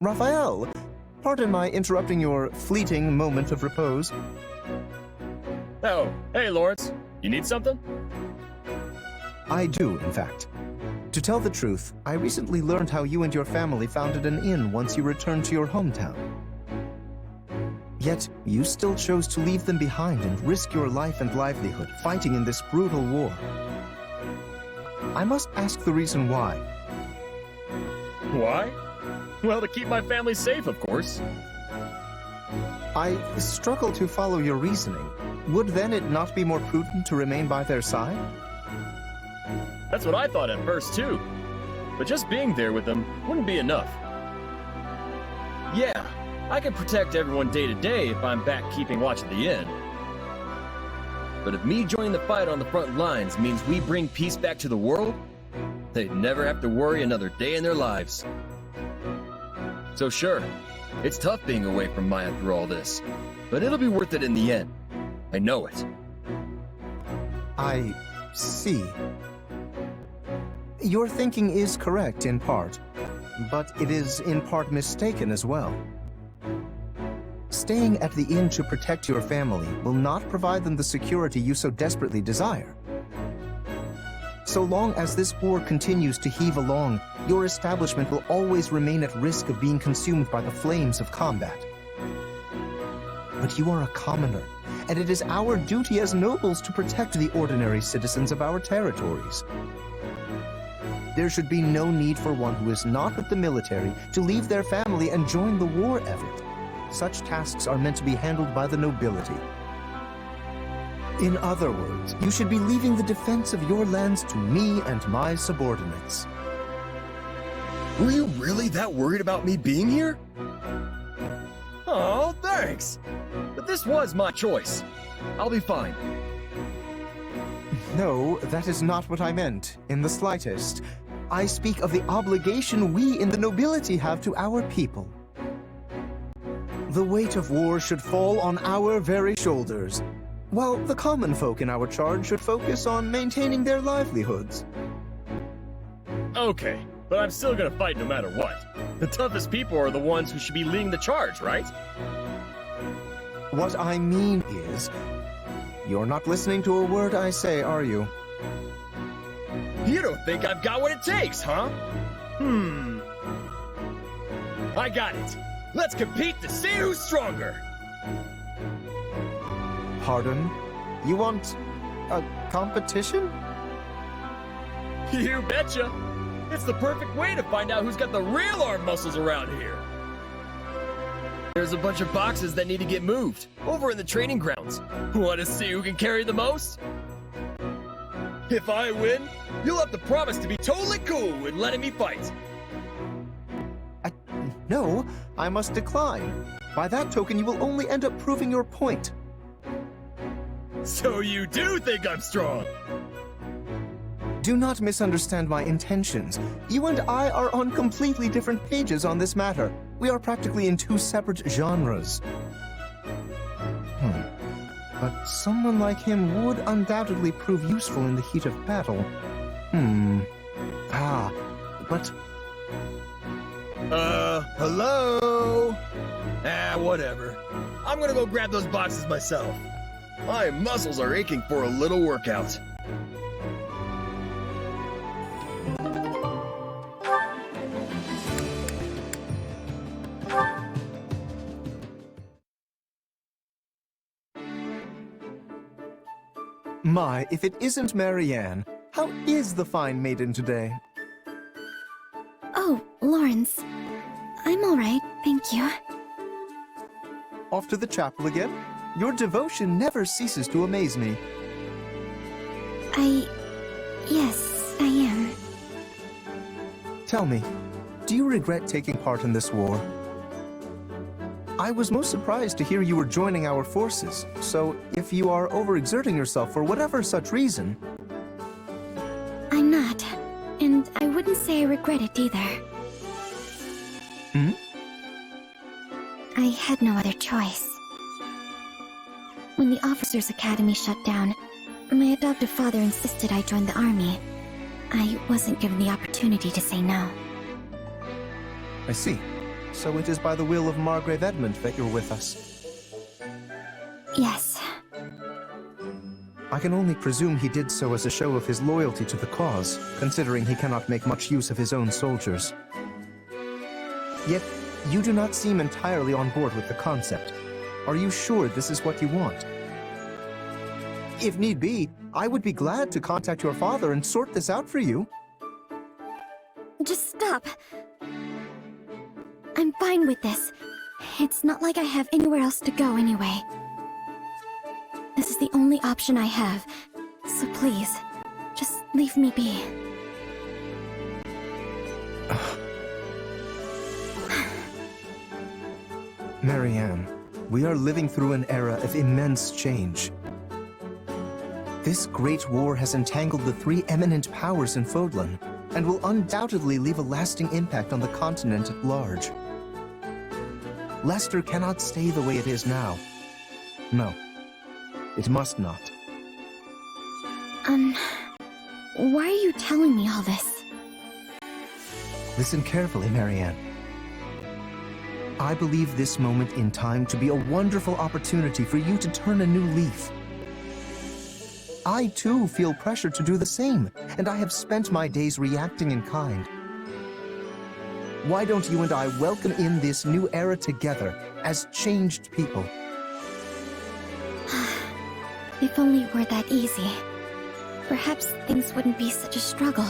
Raphael, pardon my interrupting your fleeting moment of repose. Oh, hey Lorenz. You need something? I do, in fact. To tell the truth, I recently learned how you and your family founded an inn once you returned to your hometown. Yet, you still chose to leave them behind and risk your life and livelihood fighting in this brutal war. I must ask the reason why. Why? Well, to keep my family safe, of course. I struggle to follow your reasoning. Would then it not be more prudent to remain by their side? That's what I thought at first, too. But just being there with them wouldn't be enough. Yeah, I can protect everyone day to day if I'm back keeping watch at the inn. But if me joining the fight on the front lines means we bring peace back to the world, they'd never have to worry another day in their lives. So sure, it's tough being away from Maya through all this, but it'll be worth it in the end. I know it. I see. Your thinking is correct in part, but it is in part mistaken as well. Staying at the inn to protect your family will not provide them the security you so desperately desire. So long as this war continues to heave along, your establishment will always remain at risk of being consumed by the flames of combat. But you are a commoner, and it is our duty as nobles to protect the ordinary citizens of our territories. There should be no need for one who is not with the military to leave their family and join the war effort. Such tasks are meant to be handled by the nobility. In other words, you should be leaving the defense of your lands to me and my subordinates. Were you really that worried about me being here? Oh, thanks. But this was my choice. I'll be fine. No, that is not what I meant, in the slightest. I speak of the obligation we in the nobility have to our people. The weight of war should fall on our very shoulders, while the common folk in our charge should focus on maintaining their livelihoods. Okay, but I'm still gonna fight no matter what. The toughest people are the ones who should be leading the charge, right? What I mean is, you're not listening to a word I say, are you? You don't think I've got what it takes, huh? I got it. Let's compete to see who's stronger. Pardon? You want a competition? You betcha. It's the perfect way to find out who's got the real arm muscles around here. There's a bunch of boxes that need to get moved over in the training grounds. Want to see who can carry the most? If I win, you'll have to promise to be totally cool with letting me fight. No, I must decline. By that token, you will only end up proving your point. So you do think I'm strong? Do not misunderstand my intentions. You and I are on completely different pages on this matter. We are practically in two separate genres. But someone like him would undoubtedly prove useful in the heat of battle. But... hello? Whatever. I'm gonna go grab those boxes myself. My muscles are aching for a little workout. My, if it isn't Marianne, how is the fine maiden today? Oh, Lorenz. I'm all right, thank you. Off to the chapel again? Your devotion never ceases to amaze me. Yes, I am. Tell me, do you regret taking part in this war? I was most surprised to hear you were joining our forces, so if you are overexerting yourself for whatever such reason... I'm not, and I wouldn't say I regret it either. I had no other choice. When the Officers' Academy shut down, my adoptive father insisted I join the army. I wasn't given the opportunity to say no. I see. So it is by the will of Margrave Edmund that you're with us. Yes. I can only presume he did so as a show of his loyalty to the cause, considering he cannot make much use of his own soldiers. Yet, you do not seem entirely on board with the concept. Are you sure this is what you want? If need be, I would be glad to contact your father and sort this out for you. Just stop. I'm fine with this. It's not like I have anywhere else to go anyway. This is the only option I have, so please, just leave me be. Marianne, we are living through an era of immense change. This great war has entangled the three eminent powers in Fodlan, and will undoubtedly leave a lasting impact on the continent at large. Leicester cannot stay the way it is now. No, it must not. Why are you telling me all this? Listen carefully, Marianne. I believe this moment in time to be a wonderful opportunity for you to turn a new leaf. I too feel pressure to do the same, and I have spent my days reacting in kind. Why don't you and I welcome in this new era together as changed people? If only it were that easy. Perhaps things wouldn't be such a struggle.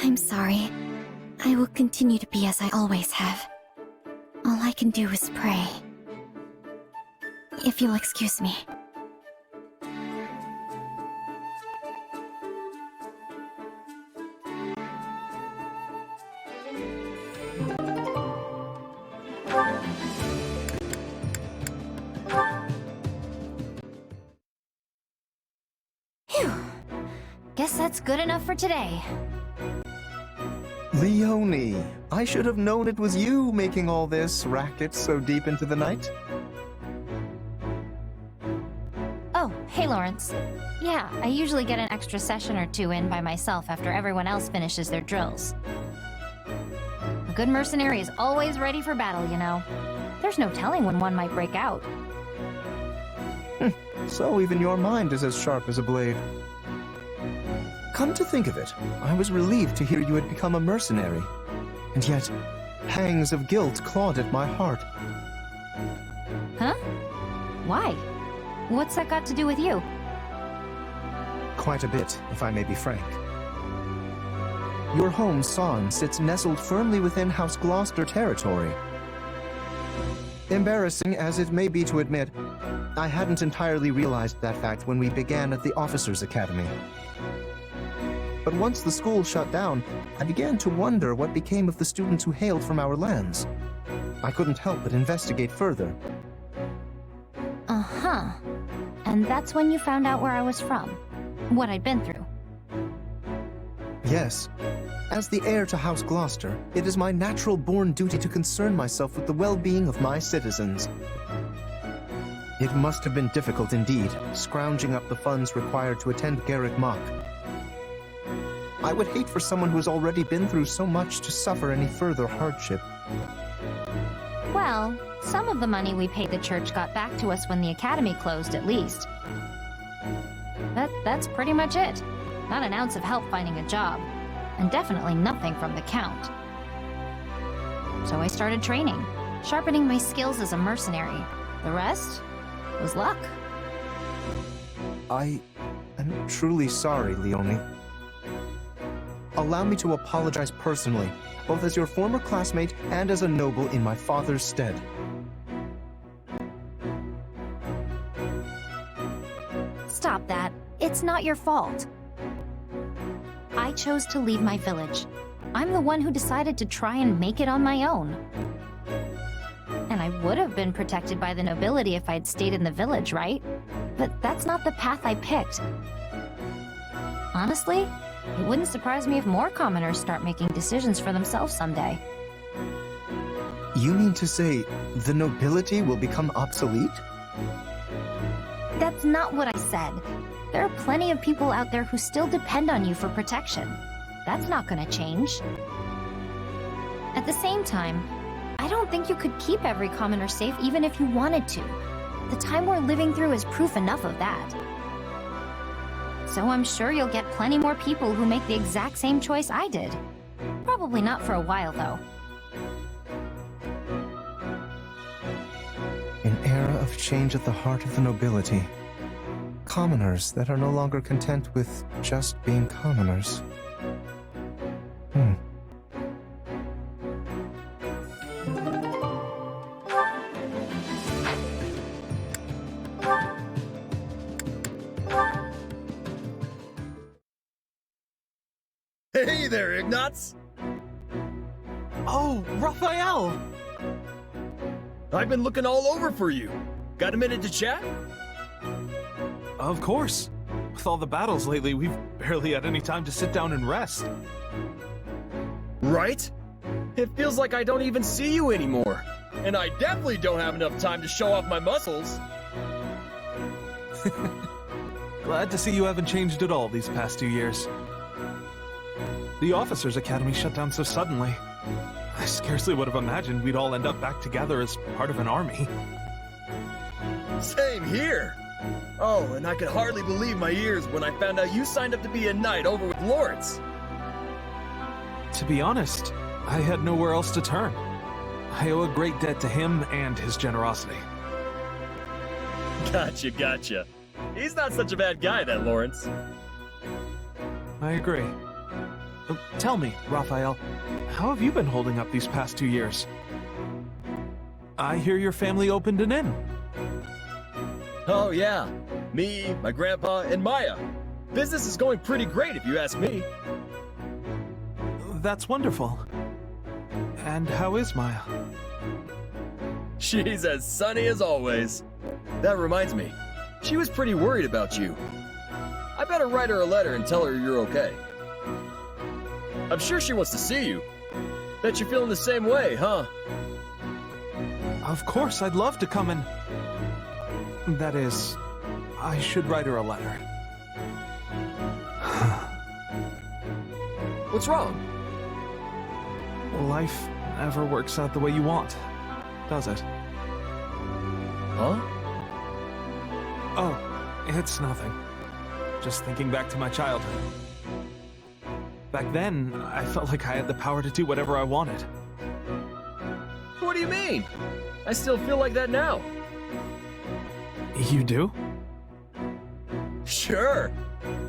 I'm sorry. I will continue to be as I always have. All I can do is pray. If you'll excuse me. Guess that's good enough for today. Leonie, I should have known it was you making all this racket so deep into the night. Oh, hey Lorenz. Yeah, I usually get an extra session or two in by myself after everyone else finishes their drills. A good mercenary is always ready for battle, you know. There's no telling when one might break out. So even your mind is as sharp as a blade. Come to think of it, I was relieved to hear you had become a mercenary. And yet, pangs of guilt clawed at my heart. Huh? Why? What's that got to do with you? Quite a bit, if I may be frank. Your home, Son, sits nestled firmly within House Gloucester territory. Embarrassing as it may be to admit, I hadn't entirely realized that fact when we began at the Officers' Academy. But once the school shut down, I began to wonder what became of the students who hailed from our lands. I couldn't help but investigate further. Uh-huh. And that's when you found out where I was from. What I'd been through. Yes. As the heir to House Gloucester, it is my natural-born duty to concern myself with the well-being of my citizens. It must have been difficult indeed, scrounging up the funds required to attend Garrick Mock. I would hate for someone who has already been through so much to suffer any further hardship. Well, some of the money we paid the church got back to us when the academy closed, at least. That's pretty much it. Not an ounce of help finding a job. And definitely nothing from the Count. So I started training, sharpening my skills as a mercenary. The rest was luck. I am truly sorry, Leonie. Allow me to apologize personally, both as your former classmate and as a noble in my father's stead. Stop that. It's not your fault. I chose to leave my village. I'm the one who decided to try and make it on my own. And I would have been protected by the nobility if I'd stayed in the village, right? But that's not the path I picked. Honestly, it wouldn't surprise me if more commoners start making decisions for themselves someday. You mean to say the nobility will become obsolete? That's not what I said. There are plenty of people out there who still depend on you for protection. That's not gonna change. At the same time, I don't think you could keep every commoner safe even if you wanted to. The time we're living through is proof enough of that. So I'm sure you'll get plenty more people who make the exact same choice I did. Probably not for a while, though. An era of change at the heart of the nobility. Commoners that are no longer content with just being commoners. Hey there, Ignatz! Oh, Raphael! I've been looking all over for you. Got a minute to chat? Of course. With all the battles lately, we've barely had any time to sit down and rest. Right? It feels like I don't even see you anymore. And I definitely don't have enough time to show off my muscles. Glad to see you haven't changed at all these past 2 years. The Officers' Academy shut down so suddenly. I scarcely would have imagined we'd all end up back together as part of an army. Same here. Oh, and I could hardly believe my ears when I found out you signed up to be a knight over with Lorenz. To be honest, I had nowhere else to turn. I owe a great debt to him and his generosity. Gotcha. He's not such a bad guy, that Lorenz. I agree. Tell me, Raphael, how have you been holding up these past 2 years? I hear your family opened an inn. Oh yeah, me, my grandpa, and Maya. Business is going pretty great if you ask me. That's wonderful. And how is Maya? She's as sunny as always. That reminds me, she was pretty worried about you. I better write her a letter and tell her you're okay. I'm sure she wants to see you. Bet you're feeling the same way, huh? Of course, I'd love to come and... That is, I should write her a letter. What's wrong? Life never works out the way you want, does it? Huh? Oh, it's nothing. Just thinking back to my childhood. Back then, I felt like I had the power to do whatever I wanted. What do you mean? I still feel like that now. You do? Sure.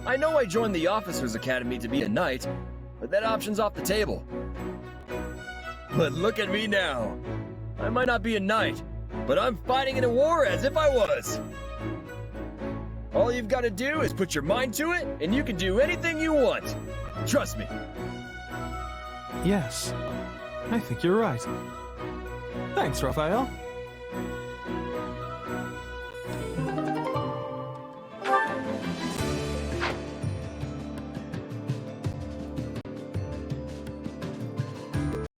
I know I joined the Officers' Academy to be a knight, but that option's off the table. But look at me now. I might not be a knight, but I'm fighting in a war as if I was. All you've got to do is put your mind to it, and you can do anything you want. Trust me. Yes. I think you're right. Thanks, Raphael.